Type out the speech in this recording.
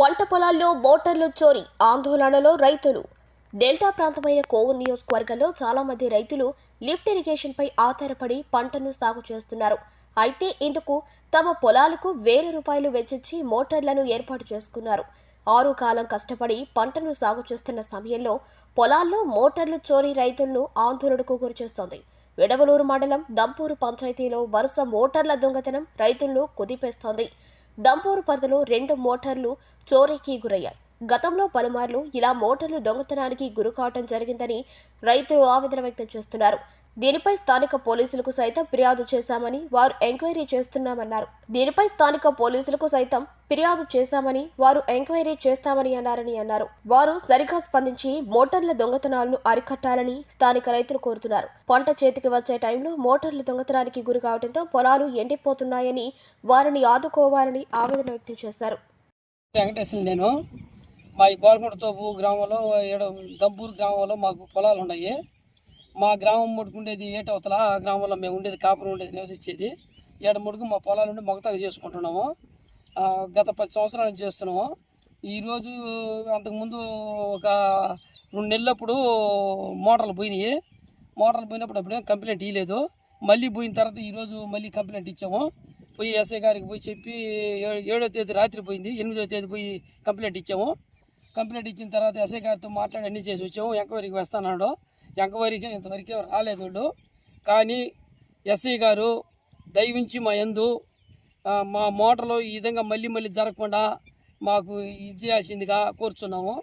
పంట పొలాల్లో మోటార్లు చోరీ ఆందోళనలో రైతులు. డెల్టా ప్రాంతమైన కోవూరు నియోజకవర్గంలో చాలా మంది రైతులు లిఫ్ట్ ఇరిగేషన్ పై ఆధారపడి పంటను సాగు చేస్తున్నారు. అయితే ఇందుకు తమ పొలాలకు వేల రూపాయలు వెచ్చించి మోటార్లను ఏర్పాటు చేసుకున్నారు. 6 కాలం కష్టపడి పంటను సాగు చేస్తున్న సమయంలో పొలాల్లో మోటార్లు చోరీ రైతులను ఆందోళనకు గురిచేస్తోంది. విడవలూరు మండలం దంపూరు పంచాయతీలో వరుస మోటార్ల దొంగతనం రైతులను కుదిపేస్తోంది. దంపూరు పరిధిలో 2 మోటార్లు చోరీకి గురయ్యాయి. గతంలో పలుమార్లు ఇలా మోటార్లు దొంగతనానికి గురికావటం జరిగిందని రైతులు ఆవేదన వ్యక్తం చేస్తున్నారు. దీనిపై స్థానిక పోలీసులకు సైతం ఫిర్యాదు చేశామని వారు ఎంక్వైరీ చేస్తామని అన్నారు. వారు సరిగా స్పందించి మోటార్ల దొంగతనాలను అరికట్టాలని స్థానిక రైతులు కోరుతున్నారు. పంట చేతికి వచ్చే టైంలో మోటార్లు దొంగతనానికి గురి కావడంతో పొలాలు ఎండిపోతున్నాయని వారిని ఆదుకోవాలని ఆవేదన వ్యక్తం చేశారు. నేను మా గోల్కొండ తోపు గ్రామంలో దంపూరు గ్రామంలో మాకు పొలాలు ఉన్నాయి. మా గ్రామం ముడుకుండేది ఏటవతల ఆ గ్రామంలో మేము ఉండేది కాపురం ఉండేది నివసించేది. ఏడ ముడుకు మా పొలాల నుండి మొగతాగా చేసుకుంటున్నాము. గత 10 సంవత్సరాల నుంచి చేస్తున్నాము. ఈరోజు అంతకుముందు ఒక 2 నెలలప్పుడు మోటార్లు పోయినాయి. మోటార్లు పోయినప్పుడు అప్పుడేం కంప్లైంట్ ఇవ్వలేదు. మళ్ళీ పోయిన తర్వాత ఈరోజు మళ్ళీ కంప్లైంట్ ఇచ్చాము. పోయి ఎస్ఐ గారికి పోయి చెప్పి 7వ తేదీ రాత్రి పోయింది. 8వ తేదీ పోయి కంప్లైంట్ ఇచ్చాము. కంప్లైంట్ ఇచ్చిన తర్వాత ఎస్ఐ గారితో మాట్లాడి అన్నీ చేసి వచ్చాము. ఎంక్వైరీకి వస్తున్నాడు. ఎంక్వైరీకి ఇంతవరకు రాలేదు వాళ్ళు. కానీ ఎస్ఐ గారు దయవించి మా యందు మా మోటార్లు ఈ విధంగా మళ్ళీ జరగకుండా మాకు ఇది చేయాల్సిందిగా కోరుచున్నాము.